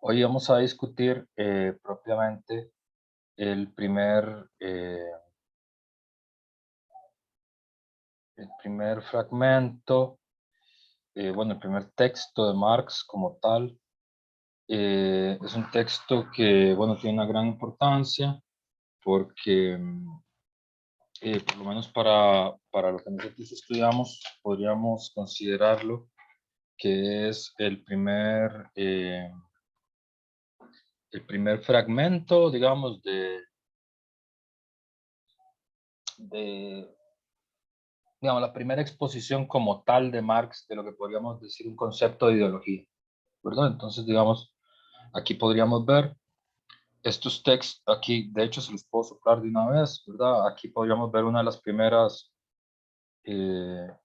Hoy vamos a discutir propiamente el primer fragmento, bueno, el primer texto de Marx como tal. Es un texto que, bueno, tiene una gran importancia porque, por lo menos para lo que nosotros estudiamos, podríamos considerarlo que es el primer fragmento, digamos, de digamos, la primera exposición como tal de Marx de lo que podríamos decir un concepto de ideología, ¿verdad? Entonces, digamos, aquí podríamos ver estos textos, aquí de hecho se los puedo soplar de una vez, ¿verdad? Aquí podríamos ver una de las primeras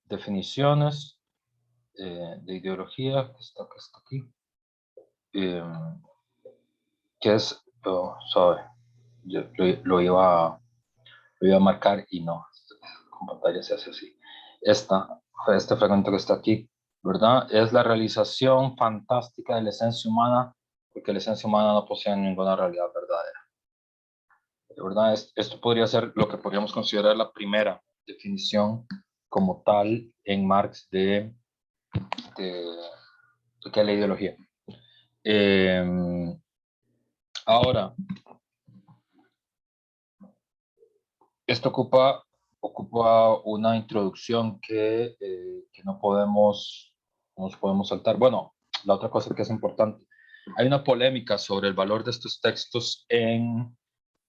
definiciones de ideología, que está aquí, eh, que es, oh, sorry, yo lo iba a marcar y no, con pantalla se hace así. Este fragmento que está aquí, ¿verdad? Es la realización fantástica de la esencia humana, porque la esencia humana no posee ninguna realidad verdadera. ¿Verdad? Esto podría ser lo que podríamos considerar la primera definición como tal en Marx de qué es la ideología. Ahora, esto ocupa una introducción que no nos podemos saltar. Bueno, la otra cosa que es importante, hay una polémica sobre el valor de estos textos en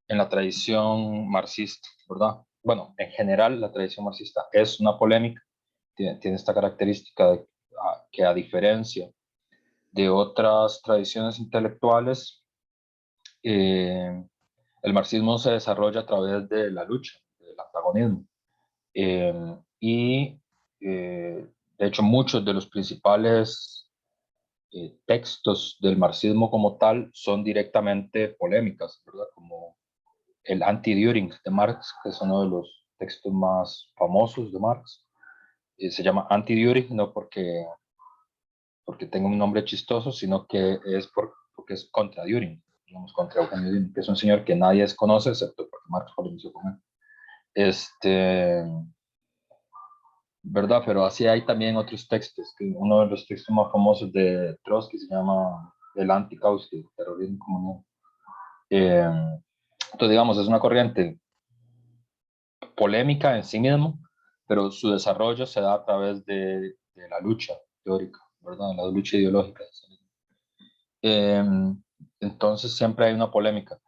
la tradición marxista, ¿verdad? Bueno, en general la tradición marxista es una polémica, tiene esta característica de que a diferencia de otras tradiciones intelectuales, eh, el marxismo se desarrolla a través de la lucha, del antagonismo. Y de hecho muchos de los principales textos del marxismo como tal son directamente polémicas, ¿verdad? Como el Anti-Düring de Marx, que es uno de los textos más famosos de Marx. Se llama Anti-Düring no porque tenga un nombre chistoso, sino que es porque es contra Düring, digamos, contra Eugenio Düring, que es un señor que nadie desconoce, excepto porque Marx polemizó con él. ¿Verdad? Pero así hay también otros textos, que uno de los textos más famosos de Trotsky se llama El Anti-Kautsky, terrorismo comunal. Entonces, digamos, es una corriente polémica en sí mismo, pero su desarrollo se da a través de la lucha teórica, ¿verdad? La lucha ideológica. Eh, entonces siempre hay una polémica.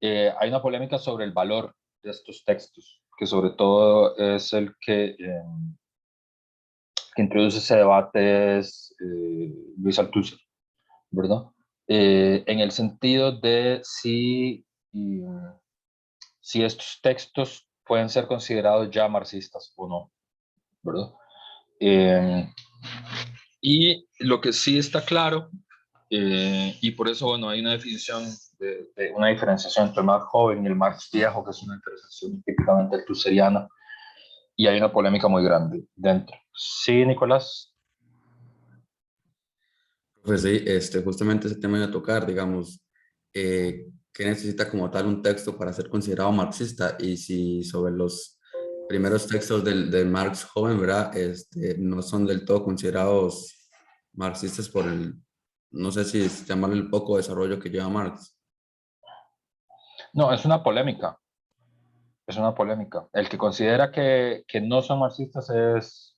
Hay una polémica sobre el valor de estos textos, que sobre todo es el que introduce ese debate es Luis Althusser, ¿verdad? En el sentido de si estos textos pueden ser considerados ya marxistas o no, ¿verdad? Eh, y lo que sí está claro, y por eso, bueno, hay una definición, una diferenciación entre el Marx joven y el Marx viejo, que es una diferenciación típicamente althuseriana, y hay una polémica muy grande dentro. Sí, Nicolás. Pues sí, justamente ese tema iba a tocar, digamos, ¿qué necesita como tal un texto para ser considerado marxista? Y si sobre los primeros textos del Marx joven, ¿verdad? No son del todo considerados marxistas por no sé si llamarle el poco desarrollo que lleva Marx. No, es una polémica. Es una polémica. El que considera que no son marxistas es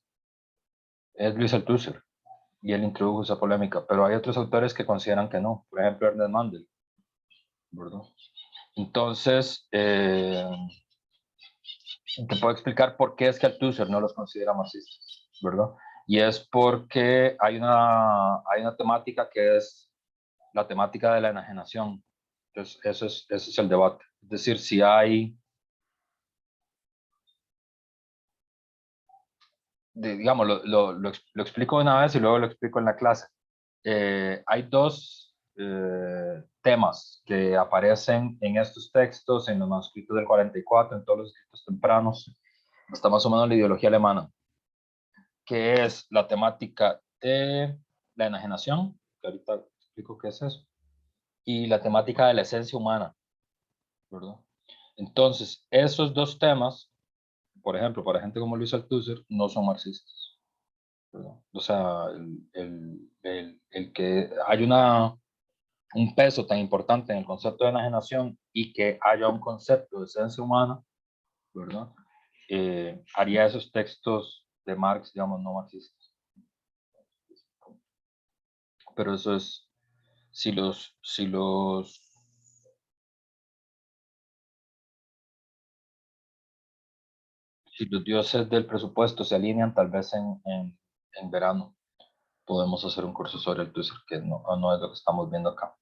Luis Althusser, y él introdujo esa polémica, pero hay otros autores que consideran que no, por ejemplo Ernest Mandel, ¿verdad? Entonces, te puedo explicar por qué es que Althusser no los considera marxistas, ¿verdad? Y es porque hay una temática que es la temática de la enajenación. Entonces, ese es el debate. Es decir, si hay, digamos, lo explico una vez y luego lo explico en la clase. Hay dos temas que aparecen en estos textos, en los manuscritos del 44, en todos los escritos tempranos, hasta más o menos la ideología alemana, que es la temática de la enajenación, que ahorita explico qué es eso, y la temática de la esencia humana, ¿verdad? Entonces, esos dos temas, por ejemplo, para gente como Luis Althusser, no son marxistas, ¿verdad? O sea, el que hay un peso tan importante en el concepto de enajenación y que haya un concepto de esencia humana, ¿verdad? Haría esos textos de Marx, digamos, no marxistas. Pero eso es, si los dioses del presupuesto se alinean, tal vez en verano podemos hacer un curso sobre el Twitter, que no es lo que estamos viendo acá.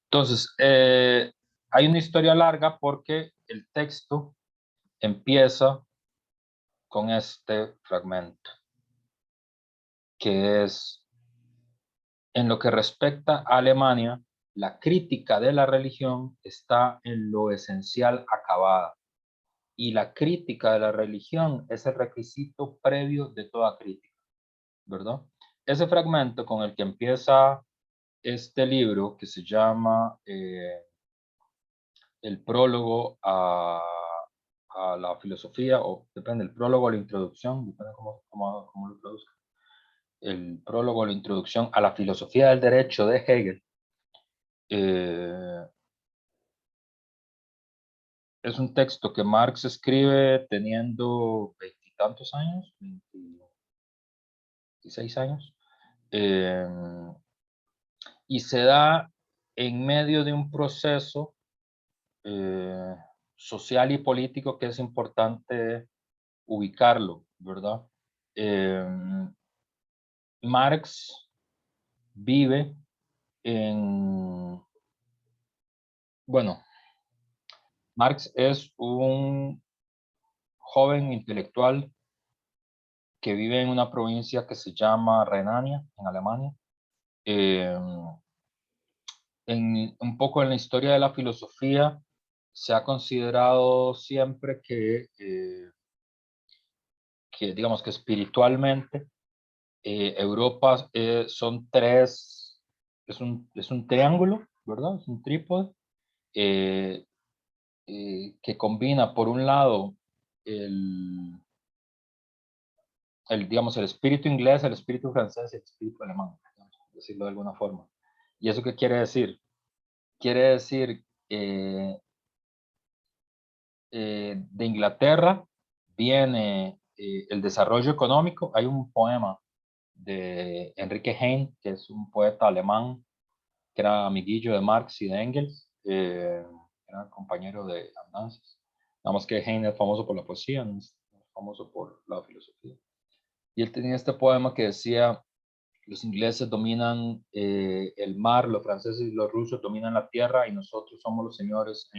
Entonces, hay una historia larga porque el texto empieza con este fragmento, que es: en lo que respecta a Alemania, la crítica de la religión está en lo esencial acabada, y la crítica de la religión es el requisito previo de toda crítica, ¿verdad? Ese fragmento con el que empieza este libro, que se llama el prólogo a la filosofía, o depende, el prólogo a la introducción, depende cómo lo traduzca. El prólogo a la introducción a la filosofía del derecho de Hegel. Es un texto que Marx escribe teniendo veintitantos años, 26 años, y se da en medio de un proceso social y político que es importante ubicarlo, ¿verdad? Marx vive bueno, Marx es un joven intelectual que vive en una provincia que se llama Renania, en Alemania. Un poco en la historia de la filosofía se ha considerado siempre que digamos que espiritualmente Europa son tres, es un triángulo, ¿verdad? Es un trípode eh, que combina por un lado digamos, el espíritu inglés, el espíritu francés y el espíritu alemán, digamos, por decirlo de alguna forma. ¿Y eso qué quiere decir? Quiere decir de Inglaterra viene el desarrollo económico. Hay un poema de Enrique Heine, que es un poeta alemán, que era amiguillo de Marx y de Engels, era compañero de andanzas. Nada más que Heine es famoso por la poesía, no es famoso por la filosofía. Y él tenía este poema que decía: los ingleses dominan el mar, los franceses y los rusos dominan la tierra, y nosotros somos los señores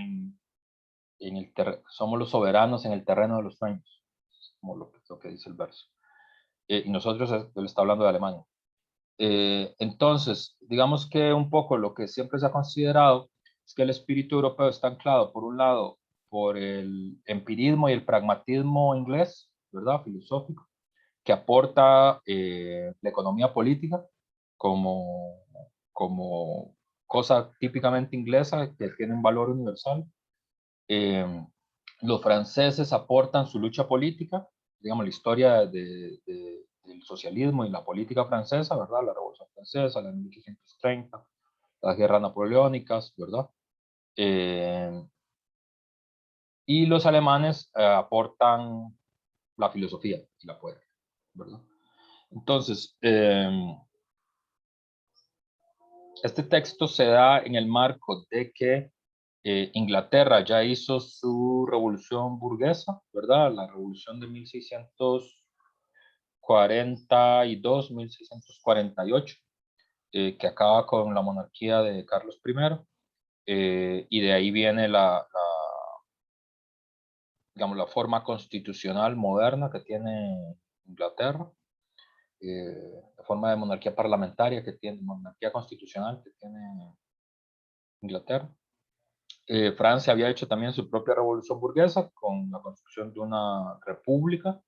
somos los soberanos en el terreno de los sueños, como lo que dice el verso. Y nosotros, él está hablando de Alemania. Entonces, digamos que un poco lo que siempre se ha considerado es que el espíritu europeo está anclado, por un lado, por el empirismo y el pragmatismo inglés, ¿verdad? Filosófico, que aporta la economía política como, como cosa típicamente inglesa que tiene un valor universal. Los franceses aportan su lucha política, digamos, la historia del socialismo y la política francesa, ¿verdad? La Revolución Francesa, la de 1830, las guerras napoleónicas, ¿verdad? Y los alemanes aportan la filosofía y la poesía, ¿verdad? Entonces, este texto se da en el marco de que Inglaterra ya hizo su revolución burguesa, ¿verdad? La revolución de 1642, 1648, que acaba con la monarquía de Carlos I, y de ahí viene digamos, la forma constitucional moderna que tiene Inglaterra, la forma de monarquía parlamentaria que tiene, monarquía constitucional que tiene Inglaterra. Francia había hecho también su propia revolución burguesa con la construcción de una república,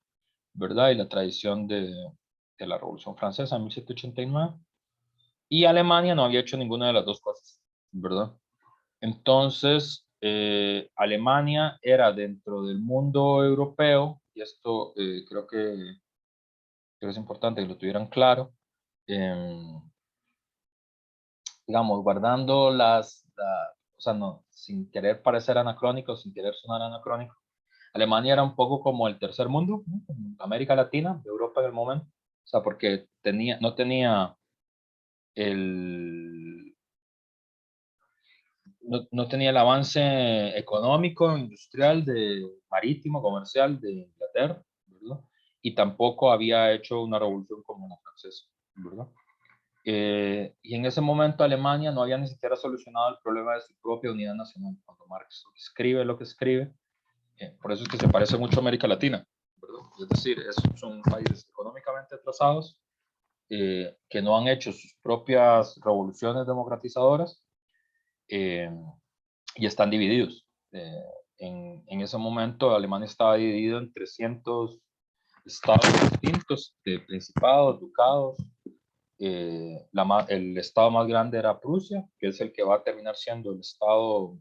¿verdad? Y la tradición de la Revolución Francesa en 1789. Y Alemania no había hecho ninguna de las dos cosas, ¿verdad? Entonces, Alemania era dentro del mundo europeo, y esto creo que es importante que lo tuvieran claro, digamos, guardando o sea, no, sin querer parecer anacrónico, sin querer sonar anacrónico. Alemania era un poco como el tercer mundo, ¿no? Como América Latina, Europa en el momento, o sea, porque no tenía el, no tenía el avance económico, industrial, marítimo, comercial de Inglaterra, ¿verdad? Y tampoco había hecho una revolución como la francesa, ¿verdad? Y en ese momento Alemania no había ni siquiera solucionado el problema de su propia unidad nacional. Cuando Marx escribe lo que escribe, por eso es que se parece mucho a América Latina, ¿verdad? Es decir, son países económicamente atrasados, que no han hecho sus propias revoluciones democratizadoras, y están divididos. En ese momento Alemania estaba dividido en 300 estados distintos, de principados, ducados. El estado más grande era Prusia, que es el que va a terminar siendo el estado,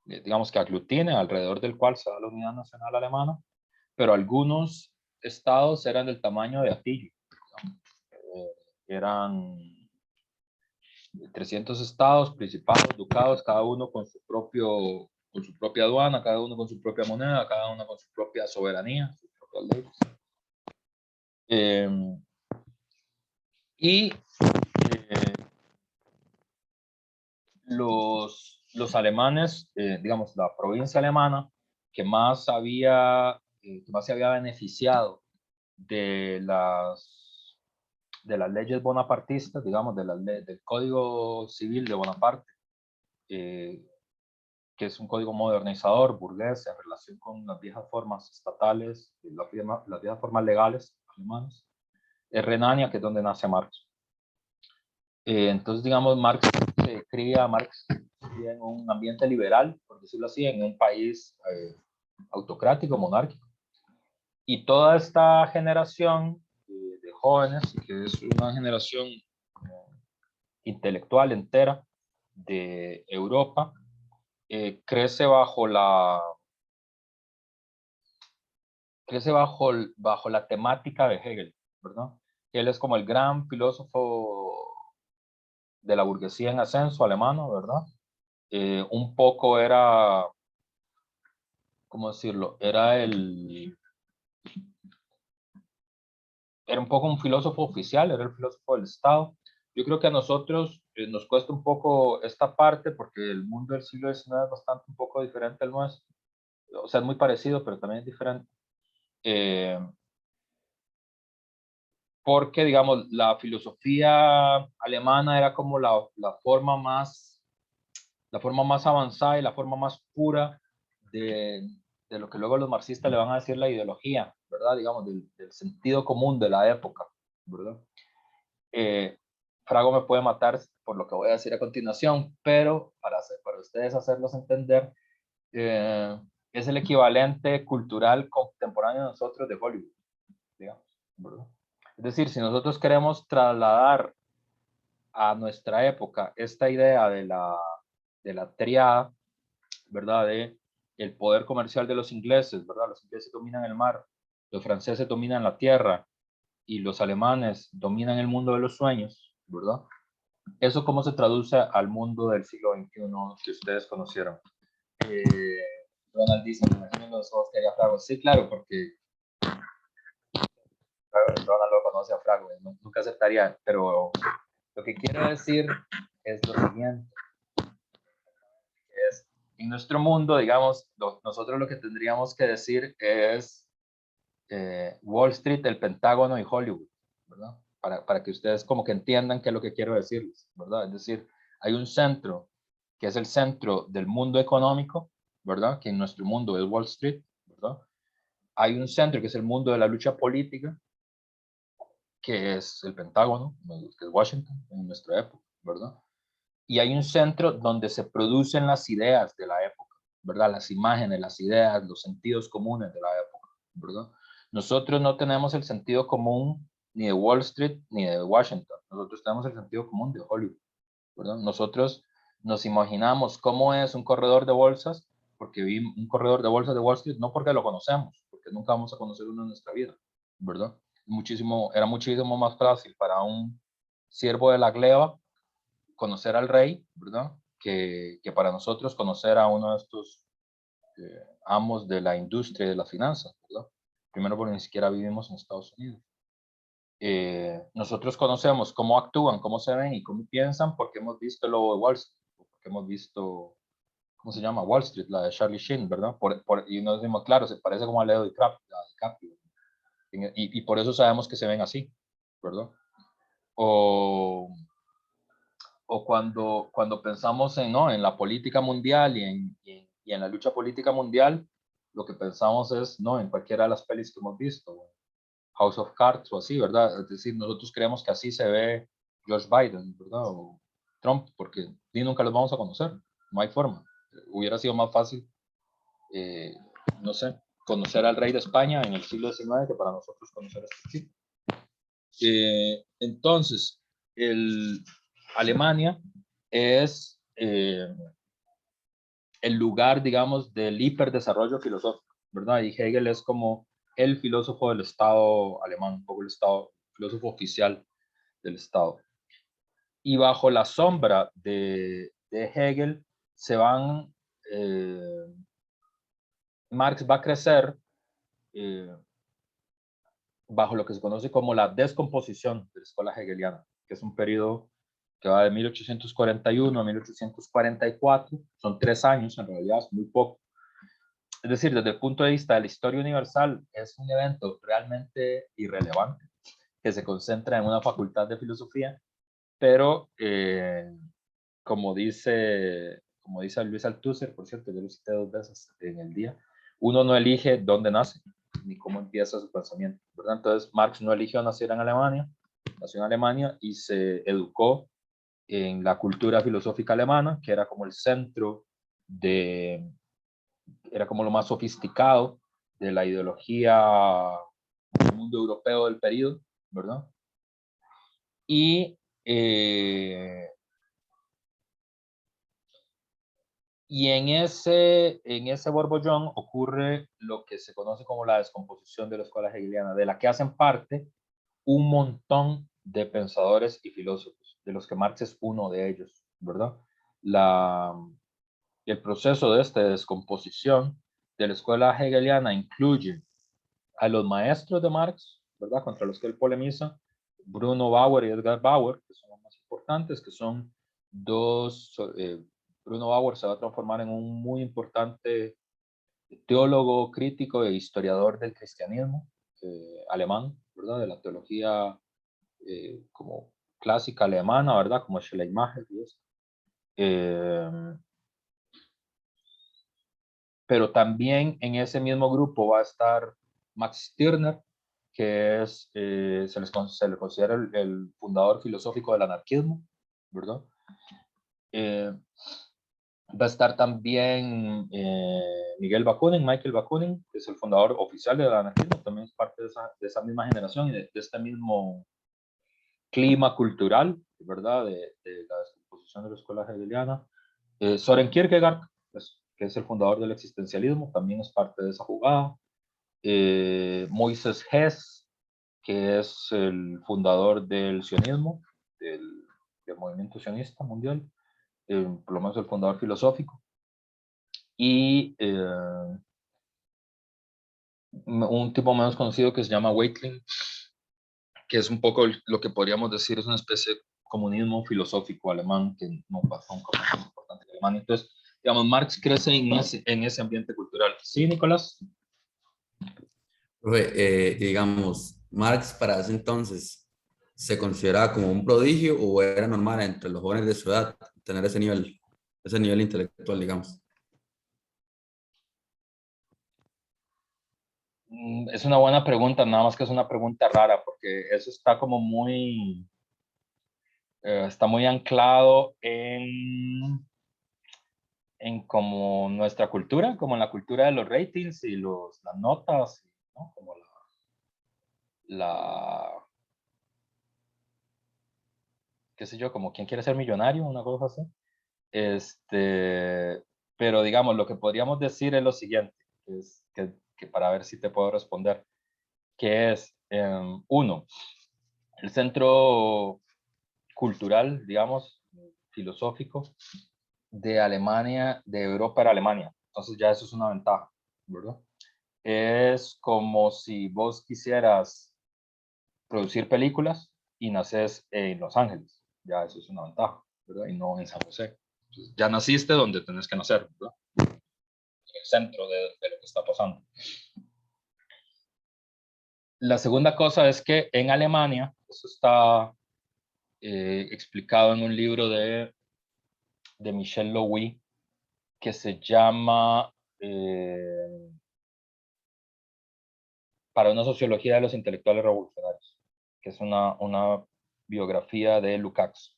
digamos, que aglutine, alrededor del cual se da la unidad nacional alemana, pero algunos estados eran del tamaño de Atillo. Eran 300 estados, principados, ducados, cada uno con su propia aduana, cada uno con su propia moneda, cada uno con su propia soberanía, sus propias leyes. Y los alemanes, digamos, la provincia alemana que más se había beneficiado de las leyes bonapartistas, digamos, del Código Civil de Bonaparte, que es un código modernizador, burgués, en relación con las viejas formas estatales, las viejas formas legales alemanas, es Renania, que es donde nace Marx. Entonces, digamos, Marx en un ambiente liberal, por decirlo así, en un país autocrático, monárquico. Y toda esta generación de jóvenes, que es una generación intelectual entera de Europa, crece bajo la temática de Hegel, ¿verdad? Él es como el gran filósofo de la burguesía en ascenso alemano, ¿verdad? Un poco era, ¿cómo decirlo? Era un poco un filósofo oficial, era el filósofo del Estado. Yo creo que a nosotros nos cuesta un poco esta parte porque el mundo del siglo XIX es bastante un poco diferente al nuestro. O sea, es muy parecido, pero también es diferente. Porque, digamos, la filosofía alemana era como la forma más avanzada y la forma más pura de lo que luego los marxistas le van a decir la ideología, ¿verdad? Digamos, del sentido común de la época, ¿verdad? Frago me puede matar por lo que voy a decir a continuación, pero para ustedes hacerlos entender, es el equivalente cultural contemporáneo de nosotros de Hollywood, digamos, ¿verdad? Es decir, si nosotros queremos trasladar a nuestra época esta idea de la triada, ¿verdad? De el poder comercial de los ingleses, ¿verdad? Los ingleses dominan el mar, los franceses dominan la tierra y los alemanes dominan el mundo de los sueños, ¿verdad? ¿Eso cómo se traduce al mundo del siglo XXI que ustedes conocieron? Ronald dice, me imagino los ojos que haría Frago. Sí, claro, porque Ronald lo conoce a Frago, nunca aceptaría, pero lo que quiero decir es lo siguiente. En nuestro mundo, digamos, nosotros lo que tendríamos que decir es Wall Street, el Pentágono y Hollywood, ¿verdad? Para que ustedes como que entiendan qué es lo que quiero decirles, ¿verdad? Es decir, hay un centro que es el centro del mundo económico, ¿verdad? Que en nuestro mundo es Wall Street, ¿verdad? Hay un centro que es el mundo de la lucha política, que es el Pentágono, que es Washington en nuestra época, ¿verdad? Y hay un centro donde se producen las ideas de la época, ¿verdad? Las imágenes, las ideas, los sentidos comunes de la época, ¿verdad? Nosotros no tenemos el sentido común ni de Wall Street ni de Washington. Nosotros tenemos el sentido común de Hollywood, ¿verdad? Nosotros nos imaginamos cómo es un corredor de bolsas, porque vi un corredor de bolsas de Wall Street, no porque lo conocemos, porque nunca vamos a conocer uno en nuestra vida, ¿verdad? Era muchísimo más fácil para un siervo de la gleba conocer al rey, ¿verdad? Que para nosotros conocer a uno de estos amos de la industria y de las finanzas, ¿verdad? Primero porque ni siquiera vivimos en Estados Unidos. Nosotros conocemos cómo actúan, cómo se ven y cómo piensan porque hemos visto el lobo de Wall Street, porque hemos visto, ¿cómo se llama? Wall Street, la de Charlie Sheen, ¿verdad? Y nos decimos, claro, se parece como a Leo DiCaprio, y por eso sabemos que se ven así, ¿verdad? O, o cuando pensamos en, ¿no? en la política mundial y en la lucha política mundial, lo que pensamos es, ¿no? En cualquiera de las pelis que hemos visto, House of Cards o así, ¿verdad? Es decir, nosotros creemos que así se ve George Biden, ¿verdad? O Trump, porque ni nunca los vamos a conocer, no hay forma. Hubiera sido más fácil, eh, no sé, conocer al rey de España en el siglo XIX que para nosotros conocer a este chico. Entonces, Alemania es el lugar, digamos, del hiperdesarrollo filosófico, ¿verdad? Y Hegel es como el filósofo del Estado alemán, un poco el Estado, filósofo oficial del Estado. Y bajo la sombra de Hegel se van, Marx va a crecer eh, bajo lo que se conoce como la descomposición de la escuela hegeliana, que es un periodo que va de 1841 a 1844, son 3 años en realidad, es muy poco. Es decir, desde el punto de vista de la historia universal, es un evento realmente irrelevante que se concentra en una facultad de filosofía, pero como dice Luis Althusser, por cierto, yo lo cité 2 veces en el día, uno no elige dónde nace ni cómo empieza su pensamiento, ¿verdad? Entonces, Marx no eligió nacer en Alemania, nació en Alemania y se educó en la cultura filosófica alemana, que era como el centro de, era como lo más sofisticado de la ideología del mundo europeo del periodo, ¿verdad? Y en ese borbollón ocurre lo que se conoce como la descomposición de la escuela hegeliana, de la que hacen parte un montón de pensadores y filósofos, de los que Marx es uno de ellos, ¿verdad? La, el proceso de esta descomposición de la escuela hegeliana incluye a los maestros de Marx, ¿verdad? Contra los que él polemiza, Bruno Bauer y Edgar Bauer, que son los más importantes, que son dos, Bruno Bauer se va a transformar en un muy importante teólogo, crítico e historiador del cristianismo alemán, ¿verdad? De la teología como clásica alemana, ¿verdad? Como Schleiermacher y eso. Pero también en ese mismo grupo va a estar Max Stirner, que se le considera el fundador filosófico del anarquismo, ¿verdad? Eh, Va a estar también Michael Bakunin, que es el fundador oficial del anarquismo, también es parte de esa misma generación y de este mismo clima cultural, ¿verdad? De la descomposición de la escuela hegeliana. Soren Kierkegaard, pues, que es el fundador del existencialismo, también es parte de esa jugada. Moises Hess, que es el fundador del sionismo, del movimiento sionista mundial, por lo menos el fundador filosófico. Y un tipo menos conocido que se llama Wakeling, que es un poco lo que podríamos decir es una especie de comunismo filosófico alemán que no pasó un poco más importante en Alemania. Entonces, digamos, Marx crece en ese ambiente cultural. ¿Sí, Nicolás? Profe, digamos, Marx para ese entonces se consideraba como un prodigio o era normal entre los jóvenes de su edad tener ese nivel intelectual, digamos. Es una buena pregunta, nada más que es una pregunta rara, porque eso está muy anclado en como nuestra cultura, como en la cultura de los ratings y las notas, ¿no? Como la, qué sé yo, como quién quiere ser millonario, una cosa así. Pero digamos, lo que podríamos decir es lo siguiente, que para ver si te puedo responder, que es, uno, el centro cultural, digamos, filosófico de Alemania, de Europa era Alemania. Entonces ya eso es una ventaja, ¿verdad? Es como si vos quisieras producir películas y naces en Los Ángeles. Ya eso es una ventaja, ¿verdad? Y no en San José. Entonces, ya naciste donde tenés que nacer, ¿verdad? En el centro de lo que está pasando. La segunda cosa es que en Alemania, eso está explicado en un libro de Michel Louis, que se llama Para una sociología de los intelectuales revolucionarios, que es una biografía de Lukács.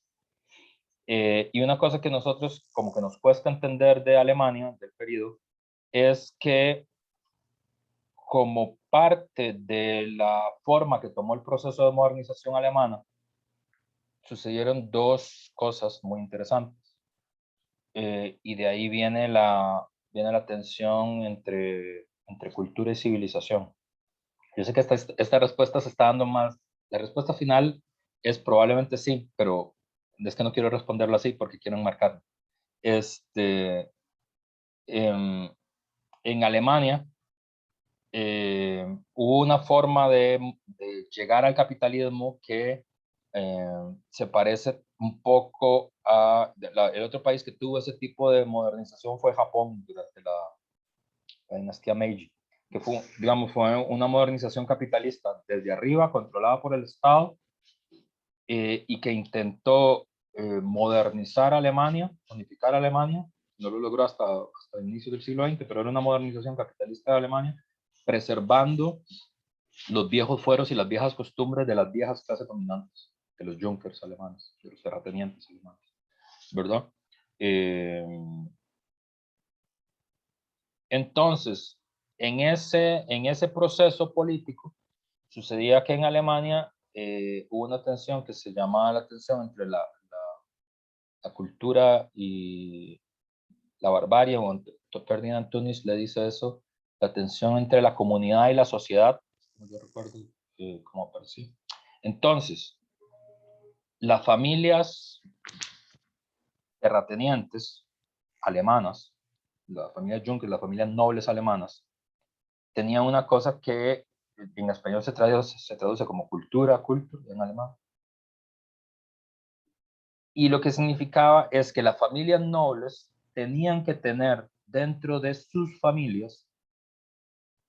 Y una cosa que nosotros como que nos cuesta entender de Alemania, del periodo, es que como parte de la forma que tomó el proceso de modernización alemana, sucedieron dos cosas muy interesantes. Y de ahí viene la tensión entre cultura y civilización. Yo sé que esta respuesta se está dando más. La respuesta final es probablemente sí, pero es que no quiero responderlo así porque quiero enmarcarlo. En, en Alemania hubo una forma de llegar al capitalismo que se parece un poco a el otro país que tuvo ese tipo de modernización fue Japón durante la dinastía Meiji, que fue, digamos, fue una modernización capitalista desde arriba, controlada por el Estado, y que intentó modernizar Alemania, unificar Alemania. No lo logró hasta el inicio del siglo XX, pero era una modernización capitalista de Alemania, preservando los viejos fueros y las viejas costumbres de las viejas clases dominantes, de los Junkers alemanes, de los terratenientes alemanes, ¿verdad? Entonces, en ese proceso político, sucedía que en Alemania hubo una tensión que se llamaba la tensión entre la cultura y la barbarie, o Ferdinand Tönnies le dice eso, la tensión entre la comunidad y la sociedad, como yo recuerdo cómo apareció. Entonces, las familias terratenientes alemanas, la familia Juncker, las familias nobles alemanas, tenían una cosa que en español se traduce como cultura, cultur en alemán. Y lo que significaba es que las familias nobles tenían que tener dentro de sus familias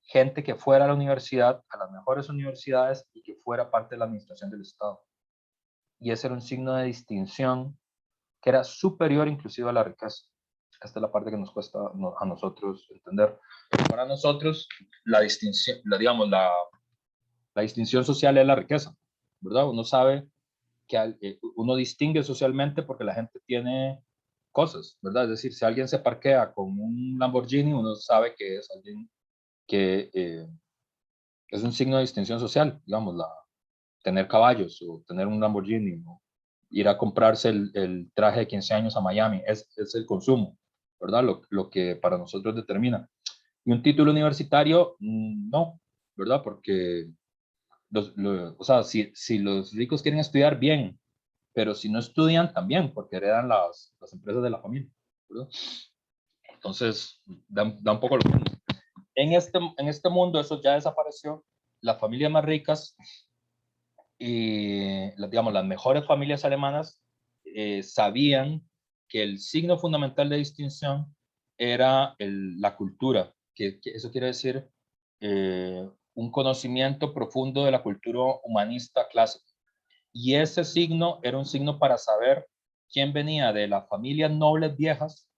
gente que fuera a la universidad, a las mejores universidades, y que fuera parte de la administración del Estado. Y ese era un signo de distinción que era superior inclusive a la riqueza. Esta es la parte que nos cuesta a nosotros entender. Para nosotros, la distinción, digamos, la distinción social es la riqueza, ¿verdad? Uno sabe que uno distingue socialmente porque la gente tiene cosas, ¿verdad? Es decir, si alguien se parquea con un Lamborghini, uno sabe que es alguien que es un signo de distinción social, digamos, tener caballos o tener un Lamborghini o ir a comprarse el traje de 15 años a Miami, es el consumo, ¿verdad? Lo que para nosotros determina. Y un título universitario, no, ¿verdad? Porque, o sea, si los ricos quieren estudiar, bien, pero si no estudian, también, porque heredan las empresas de la familia, ¿verdad? Entonces, da un poco lo mismo. En este mundo eso ya desapareció. Las familias más ricas y, digamos, las mejores familias alemanas sabían que el signo fundamental de distinción era la cultura, que eso quiere decir un conocimiento profundo de la cultura humanista clásica. Y ese signo era un signo para saber quién venía de las familias nobles viejas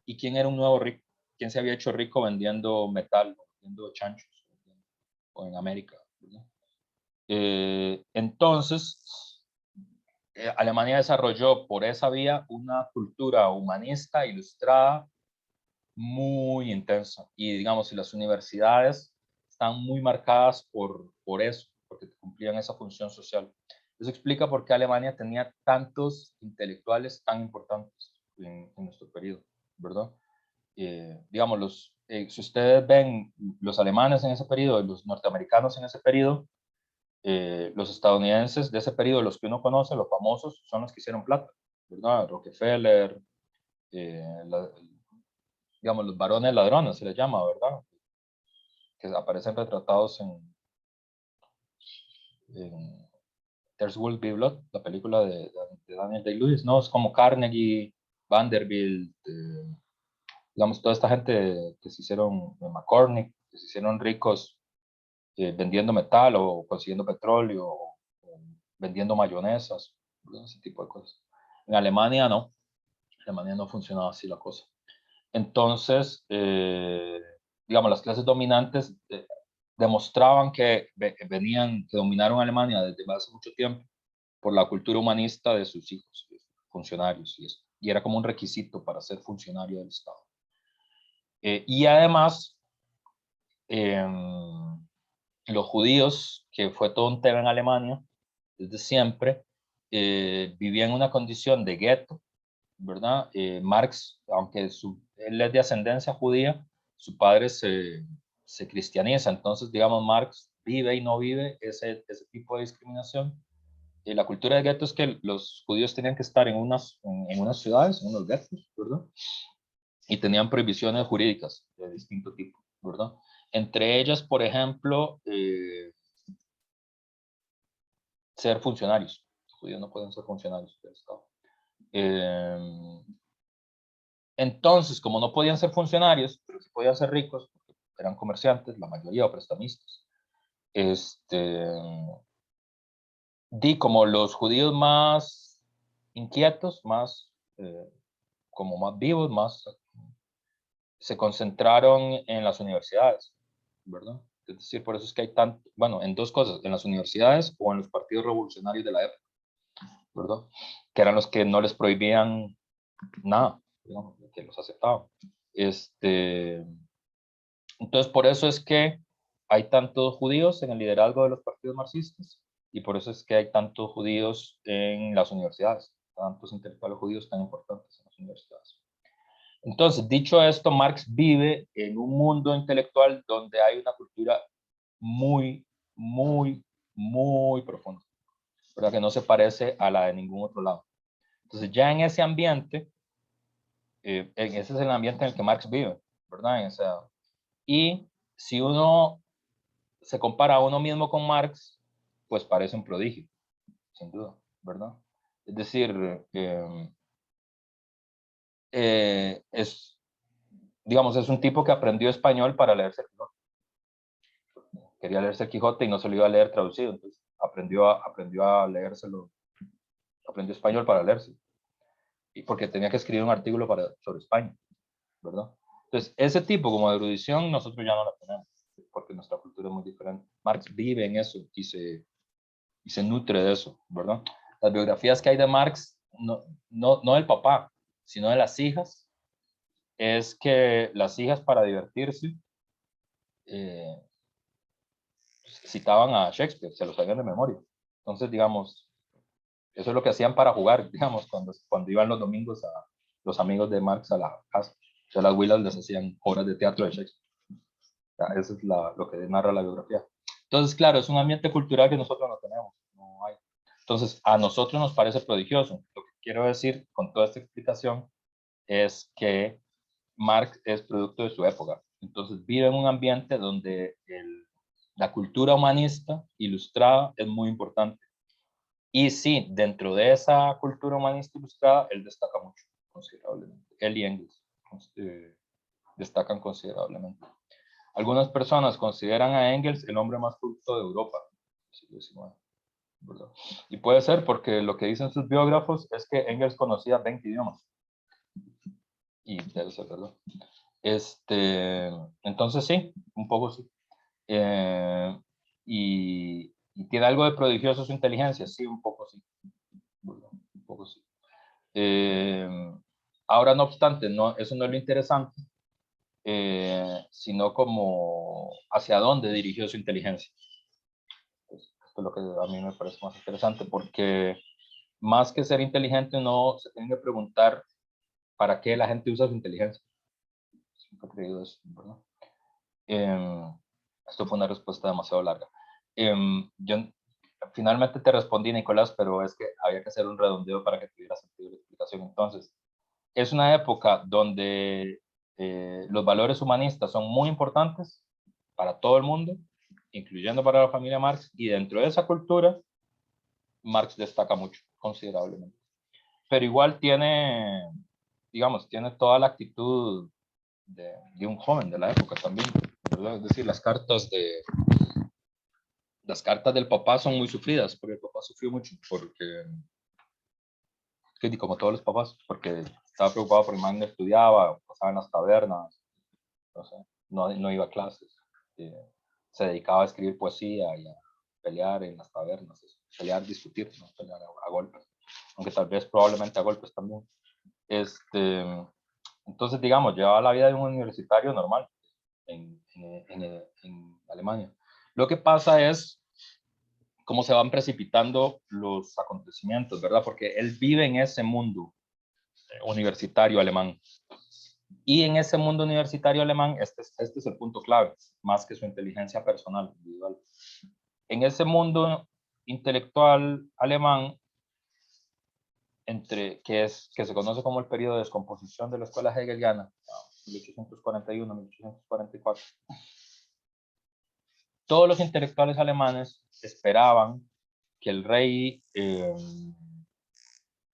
y quién era un nuevo rico, quién se había hecho rico vendiendo metal, vendiendo chanchos, o en América, ¿verdad? Entonces, Alemania desarrolló por esa vía una cultura humanista ilustrada muy intensa. Y digamos, si las universidades están muy marcadas por eso, porque cumplían esa función social. Eso explica por qué Alemania tenía tantos intelectuales tan importantes en digamos, si ustedes ven los alemanes en ese periodo, los norteamericanos en ese periodo, los estadounidenses de ese periodo, los que uno conoce, los famosos, son los que hicieron plata, ¿verdad? Rockefeller, digamos, los varones ladrones se les llama, ¿verdad? Que aparecen retratados en There's Will Be Blood, la película de Daniel Day-Lewis, ¿no? Es como Carnegie, Vanderbilt, digamos, toda esta gente que se hicieron, McCormick, que se hicieron ricos vendiendo metal o consiguiendo petróleo o vendiendo mayonesas, ¿verdad? Ese tipo de cosas. En Alemania no, en Alemania no funcionaba así la cosa. Entonces, digamos, las clases dominantes demostraban que venían, que dominaron Alemania desde hace mucho tiempo por la cultura humanista de sus hijos, funcionarios, y era como un requisito para ser funcionario del Estado. Y además, los judíos, que fue todo un tema en Alemania desde siempre, vivían en una condición de gueto, ¿verdad? Marx, aunque él es de ascendencia judía, su padre se cristianiza, entonces, digamos, Marx vive y no vive ese tipo de discriminación. La cultura de gueto es que los judíos tenían que estar en unas ciudades, en unos guetos, ¿verdad? Y tenían prohibiciones jurídicas de distinto tipo, ¿verdad? Entre ellas, por ejemplo, ser funcionarios. Los judíos no pueden ser funcionarios del Estado. Entonces, como no podían ser funcionarios, pero sí podían ser ricos, porque eran comerciantes, la mayoría, o prestamistas, di como los judíos más inquietos, más, como más vivos, más, se concentraron en las universidades, ¿verdad? Es decir, por eso es que hay tanto, bueno, en dos cosas, en las universidades o en los partidos revolucionarios de la época, ¿verdad? Que eran los que no les prohibían nada, digamos, que los aceptaban. Entonces, por eso es que hay tantos judíos en el liderazgo de los partidos marxistas y por eso es que hay tantos judíos en las universidades, tantos intelectuales judíos tan importantes en las universidades. Entonces, dicho esto, Marx vive en un mundo intelectual donde hay una cultura muy, muy, muy profunda, ¿verdad? Que no se parece a la de ningún otro lado. Entonces, ya en ese ambiente, ese es el ambiente en el que Marx vive, ¿verdad? Y si uno se compara a uno mismo con Marx, pues parece un prodigio, sin duda, ¿verdad? Es decir, digamos, es un tipo que aprendió español para leerse el Quijote. Quería leerse el Quijote y no se lo iba a leer traducido, entonces aprendió a leérselo, aprendió español para leerse, y porque tenía que escribir un artículo sobre España, ¿verdad? Entonces, ese tipo como de erudición nosotros ya no la tenemos, porque nuestra cultura es muy diferente. Marx vive en eso y se nutre de eso, ¿verdad? Las biografías que hay de Marx, no del papá, sino de las hijas, es que las hijas para divertirse eh, citaban a Shakespeare, se lo sabían de memoria. Entonces, digamos, eso es lo que hacían para jugar, digamos, cuando iban los domingos a los amigos de Marx a la casa. O sea, las huilas les hacían obras de teatro de Shakespeare. O sea, eso es lo que narra la biografía. Entonces, claro, es un ambiente cultural que nosotros no tenemos. No hay. Entonces, a nosotros nos parece prodigioso. Lo que quiero decir con toda esta explicación es que Marx es producto de su época. Entonces, vive en un ambiente donde la cultura humanista ilustrada es muy importante. Y sí, dentro de esa cultura humanista ilustrada, él destaca mucho, considerablemente. Él y Engels destacan considerablemente. Algunas personas consideran a Engels el hombre más culto de Europa, siglo XIX, ¿verdad? Y puede ser porque lo que dicen sus biógrafos es que Engels conocía 20 idiomas. Y debe ser verdad. Entonces sí, un poco sí. Y tiene algo de prodigioso su inteligencia, sí, un poco sí. ¿Verdad? Un poco sí. Ahora, no obstante, eso no es lo interesante, sino como hacia dónde dirigió su inteligencia. Pues, esto es lo que a mí me parece más interesante, porque más que ser inteligente, uno se tiene que preguntar para qué la gente usa su inteligencia. Nunca he creído eso, ¿verdad? Esto fue una respuesta demasiado larga. Yo finalmente te respondí, Nicolás, pero es que había que hacer un redondeo para que tuviera sentido la explicación. Entonces, es una época donde los valores humanistas son muy importantes para todo el mundo, incluyendo para la familia Marx, y dentro de esa cultura, Marx destaca mucho, considerablemente. Pero igual tiene, digamos, tiene toda la actitud de un joven de la época también, ¿verdad? Es decir, las cartas del papá son muy sufridas, porque el papá sufrió mucho, porque, como todos los papás, porque estaba preocupado por el man, no estudiaba, pasaba en las tabernas, no sé, no iba a clases, se dedicaba a escribir poesía y a pelear en las tabernas, pelear, discutir, no pelear a golpes, aunque tal vez probablemente a golpes también. Entonces, digamos, llevaba la vida de un universitario normal en Alemania. Lo que pasa es cómo se van precipitando los acontecimientos, ¿verdad? Porque él vive en ese mundo universitario alemán. Y en ese mundo universitario alemán, este es el punto clave, más que su inteligencia personal, individual. En ese mundo intelectual alemán, que se conoce como el periodo de descomposición de la escuela hegeliana, 1841-1844, todos los intelectuales alemanes esperaban que el rey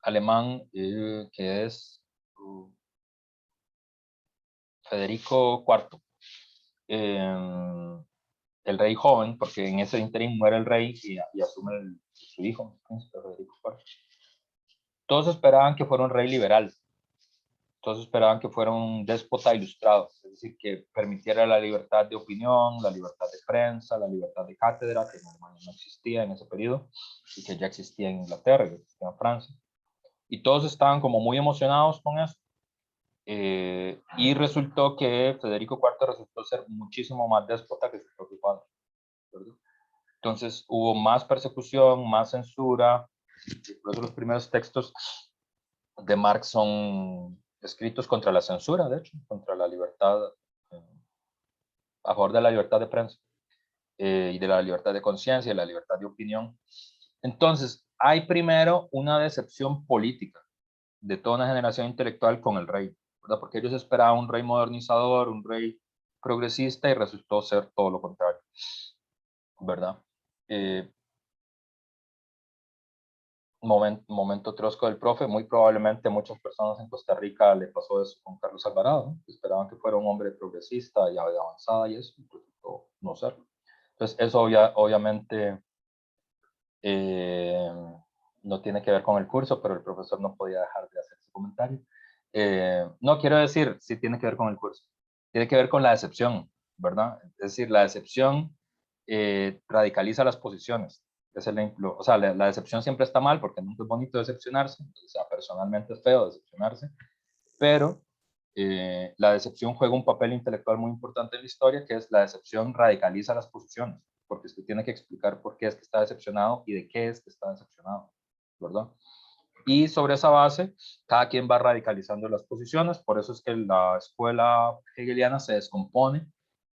alemán, que es Federico IV, el rey joven, porque en ese interín muere el rey y asume su hijo, el príncipe Federico IV. Todos esperaban que fuera un rey liberal, todos esperaban que fuera un déspota ilustrado, es decir, que permitiera la libertad de opinión, la libertad de prensa, la libertad de cátedra, que en Alemania no existía en ese periodo, y que ya existía en Inglaterra, y existía en Francia. Y todos estaban como muy emocionados con eso. Y resultó que Federico IV resultó ser muchísimo más déspota que su propio padre, ¿verdad? Entonces hubo más persecución, más censura, y por eso los primeros textos de Marx son escritos contra la censura, de hecho, contra la libertad, a favor de la libertad de prensa y de la libertad de conciencia y la libertad de opinión. Entonces, hay primero una decepción política de toda una generación intelectual con el rey, ¿verdad? Porque ellos esperaban un rey modernizador, un rey progresista, y resultó ser todo lo contrario, ¿verdad? Momento trosco del profe, muy probablemente muchas personas en Costa Rica le pasó eso con Carlos Alvarado, ¿no? Esperaban que fuera un hombre progresista, ya de avanzada y eso, y resultó no serlo. Entonces, eso obviamente eh, no tiene que ver con el curso, pero el profesor no podía dejar de hacer ese comentario. No quiero decir si tiene que ver con el curso, tiene que ver con la decepción, ¿verdad? Es decir, la decepción radicaliza las posiciones. O sea, la decepción siempre está mal porque nunca es bonito decepcionarse, o sea, personalmente es feo decepcionarse, pero la decepción juega un papel intelectual muy importante en la historia, que es la decepción radicaliza las posiciones, porque usted tiene que explicar por qué es que está decepcionado y de qué es que está decepcionado, ¿verdad? Y sobre esa base, cada quien va radicalizando las posiciones, por eso es que la escuela hegeliana se descompone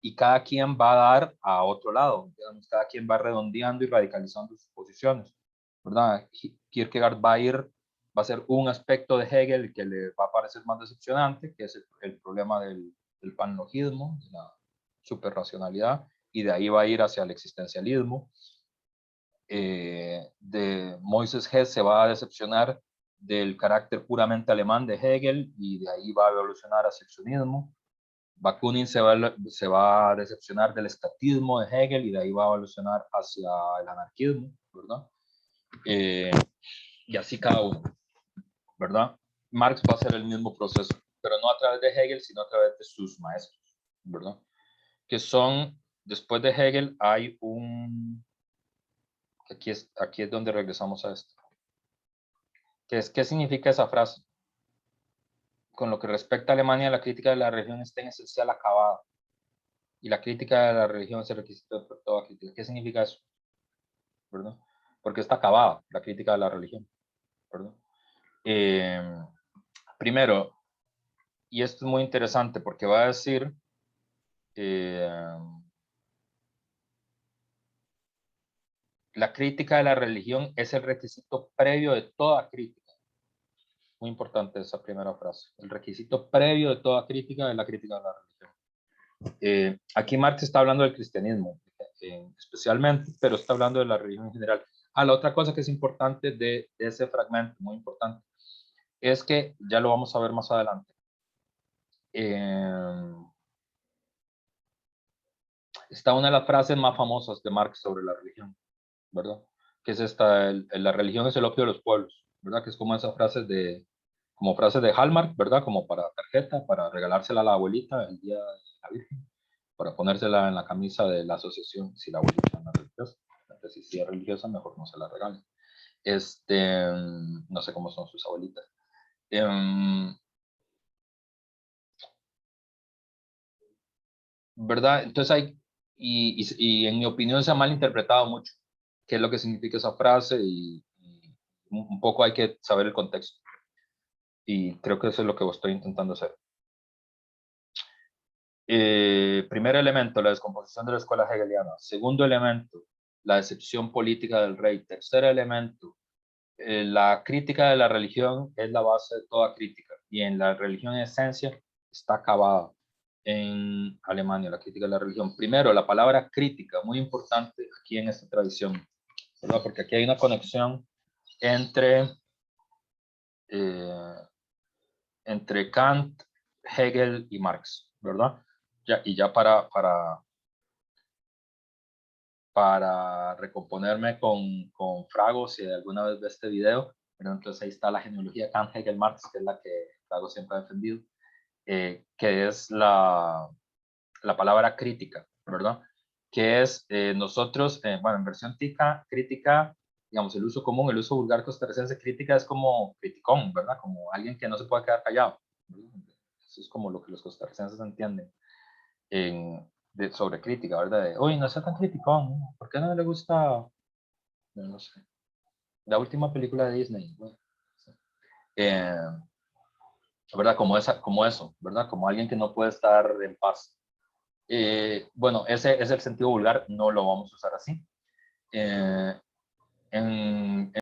y cada quien va a dar a otro lado, digamos, cada quien va redondeando y radicalizando sus posiciones, ¿verdad? Kierkegaard va a ser un aspecto de Hegel que le va a parecer más decepcionante, que es el problema del panlogismo, de la superracionalidad, y de ahí va a ir hacia el existencialismo. De Moises Hess se va a decepcionar del carácter puramente alemán de Hegel y de ahí va a evolucionar hacia el sionismo. Bakunin se va a decepcionar del estatismo de Hegel y de ahí va a evolucionar hacia el anarquismo, ¿verdad? Y así cada uno, ¿verdad? Marx va a hacer el mismo proceso, pero no a través de Hegel, sino a través de sus maestros, ¿verdad? Que son, después de Hegel hay aquí es donde regresamos a esto. ¿Qué significa esa frase? Con lo que respecta a Alemania, la crítica de la religión está en esencial acabada. Y la crítica de la religión es el requisito de toda crítica. ¿Qué significa eso? ¿Verdad? Porque está acabada la crítica de la religión, ¿verdad? Primero, y esto es muy interesante porque va a decir, la crítica de la religión es el requisito previo de toda crítica. Muy importante esa primera frase. El requisito previo de toda crítica es la crítica de la religión. Aquí Marx está hablando del cristianismo, especialmente, pero está hablando de la religión en general. La otra cosa que es importante de ese fragmento, muy importante, es que, ya lo vamos a ver más adelante, está una de las frases más famosas de Marx sobre la religión, ¿verdad? Que es esta, la religión es el opio de los pueblos, ¿verdad? Que es como esas frases como frases de Hallmark, ¿verdad? Como para tarjeta, para regalársela a la abuelita el día de la Virgen, para ponérsela en la camisa de la asociación, si la abuelita no es religiosa. Entonces, si es religiosa, mejor no se la regalen. No sé cómo son sus abuelitas. ¿Verdad? Entonces hay, y en mi opinión se ha malinterpretado mucho qué es lo que significa esa frase y un poco hay que saber el contexto. Y creo que eso es lo que estoy intentando hacer. Primer elemento, la descomposición de la escuela hegeliana. Segundo elemento, la decepción política del rey. Tercer elemento, la crítica de la religión es la base de toda crítica. Y en la religión en esencia está acabada en Alemania, la crítica de la religión. Primero, la palabra crítica, muy importante aquí en esta tradición, ¿verdad? Porque aquí hay una conexión entre, entre Kant, Hegel y Marx, ¿verdad? Y ya para recomponerme con Frago, si alguna vez ve este video, pero entonces ahí está la genealogía Kant, Hegel, Marx, que es la que Frago siempre ha defendido, que es la palabra crítica, ¿verdad? Que es nosotros, bueno, en versión crítica, digamos, el uso común, el uso vulgar costarricense, crítica es como criticón, ¿verdad? Como alguien que no se puede quedar callado. Eso es como lo que los costarricenses entienden sobre crítica, ¿verdad? De, uy, no sea tan criticón, ¿no? ¿Por qué no le gusta, no sé, la última película de Disney? Bueno, sí. ¿Verdad? Como eso, ¿verdad? Como alguien que no puede estar en paz. Bueno, ese es el sentido vulgar, no lo vamos a usar así. En